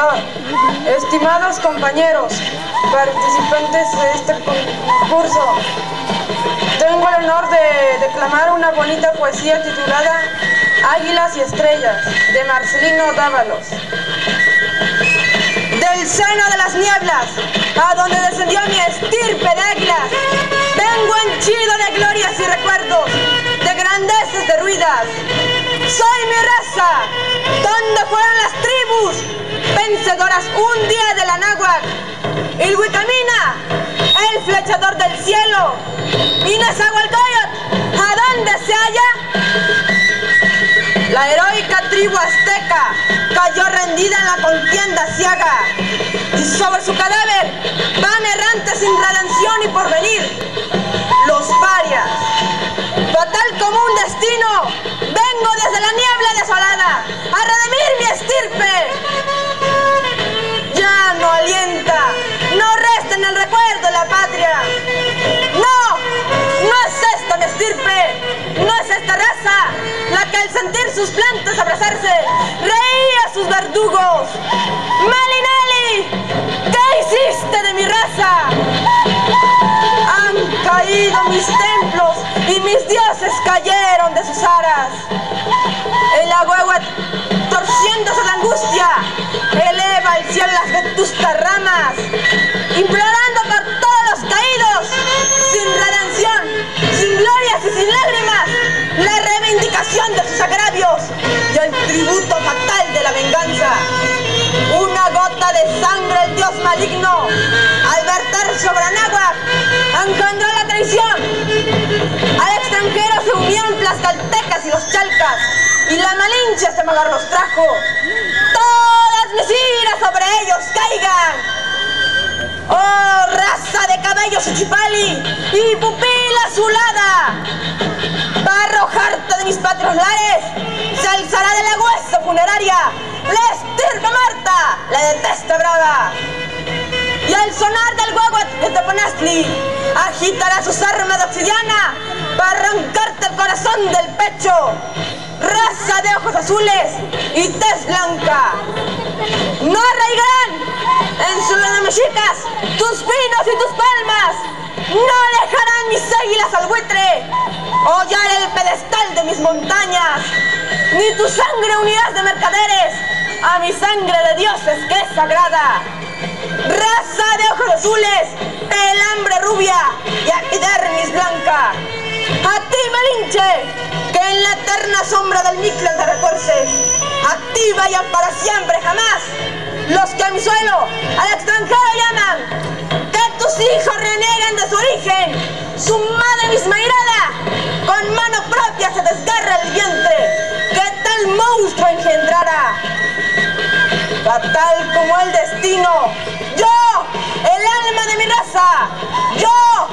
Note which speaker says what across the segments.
Speaker 1: Salvador. Estimados compañeros, participantes de este concurso, tengo el honor de declamar una bonita poesía titulada Águilas y Estrellas, de Marcelino Dávalos. Del seno de las nieblas, a donde descendió mi estirpe de águilas, vengo henchido de glorias y recuerdos, de grandezas derruidas. Soy mi raza, donde fueron las tribus, vencedoras un día de la náhuatl. Ilhuicamina, el flechador del cielo, y Nezahualcóyotl, ¿a dónde se halla? La heroica tribu azteca cayó rendida en la contienda ciaga, y sobre su cadáver van errantes sin redención y porvenir los parias. Fatal como un destino, vengo desde la niebla desolada a redimir mi estirpe. Ya no alienta, no resta en el recuerdo la patria. No es esta mi estirpe, no es esta raza la que al sentir sus plantas abrazarse reía a sus verdugos. Melinelli, ¿qué hiciste de mi raza? Han caído mis templos y mis dioses cayeron de sus aras. El agüehuetl, torciéndose de angustia, eleva al cielo las vetustas ramas, implorando por todos los caídos, sin redención, sin glorias y sin lágrimas, la reivindicación de sus agravios y el tributo fatal de la venganza. Una gota de sangre el dios maligno, al verter sobre Anáhuac, engendró la traición. Al extranjero se unieron tlaxcaltecas y los chalcas, y la Malinche se magar los trajo. Todas mis iras sobre ellos caigan. Oh, raza de cabellos Uchipali y pupila azulada, para arrojarte de mis patrios lares se alzará de la huesa funeraria la estirpe Marta, la detesta brava. Y al sonar del huehuetl de Teponaztli agitará sus armas de obsidiana para arrancarte el corazón del pecho. Raza de ojos azules y tez blanca, no arraigarán en sus mexicas tus pinos y tus palmas, no alejarán mis águilas al buitre, hollar el pedestal de mis montañas, ni tu sangre unirás de mercaderes a mi sangre de dioses que es sagrada. Raza de ojos azules, pelambre rubia y epidermis blanca, a ti Malinche, que en la eterna sombra del Mictlán te refuerce, activa y para siempre jamás los que a mi suelo al extranjero llaman. Que tus hijos reneguen de su origen, su madre misma irada con mano propia se desgarra el vientre que tal monstruo engendrara. Fatal como el destino, yo, el alma de mi raza, yo,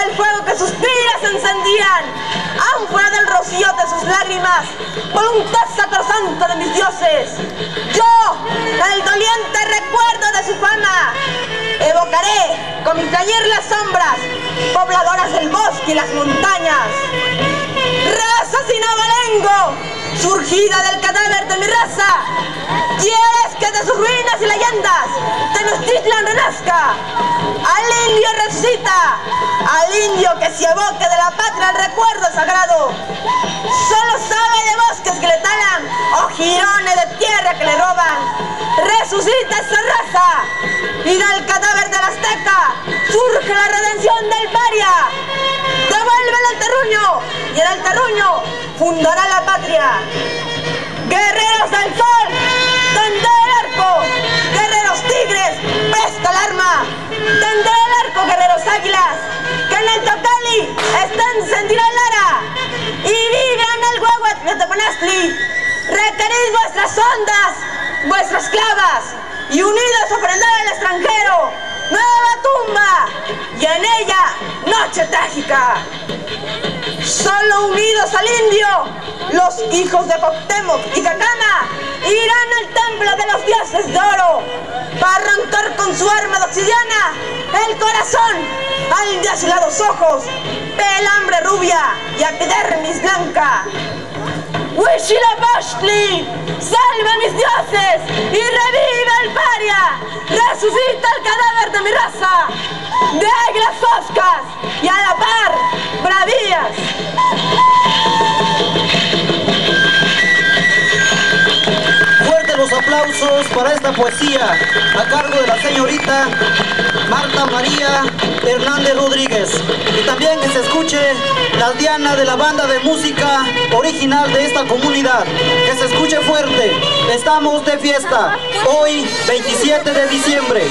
Speaker 1: el fuego que sus vidas encendían, ánfora del rocío de sus lágrimas, voluntad sacrosanta de mis dioses, yo, el doliente recuerdo de su fama, evocaré con mi taller las sombras, pobladoras del bosque y las montañas. Raza sin abolengo, surgida del cadáver de mi raza, ¿quieres que de sus ruinas y leyendas Tenochtitlan renazca? Al indio resucita, al indio que se evoque de la patria el recuerdo sagrado. Solo sabe de bosques que le talan o jirones de tierra que le roban. Resucita esa raza y del cadáver del azteca surge la redención del paria. Devuélvele el terruño y en el terruño fundará la patria. Guerreros del sol, tended el arco, guerreros tigres, presta el arma. Tended el arco, guerreros águilas, que en el Tocali está encendida el ara y vive en el huehuetl de Teponaztli. Requerid vuestras ondas, vuestras clavas, y unidos ofrendad al extranjero nueva tumba y en ella noche trágica. Solo unidos al indio, los hijos de Cuauhtémoc y Cacama irán al templo de los dioses de oro para arrancar con su arma de obsidiana el corazón al de azulados ojos, pelambre rubia y epidermis blanca. Huitzilopochtli, salve a mis dioses y revive el paria. resucita el cadáver de mi raza, de águilas foscas y a la par, bravías.
Speaker 2: Fuertes los aplausos para esta poesía a cargo de la señorita Marta María Hernández Rodríguez. Y también que se escuche la diana de la banda de música original de esta comunidad. Que se escuche fuerte. Estamos de fiesta. Hoy, 27 de diciembre.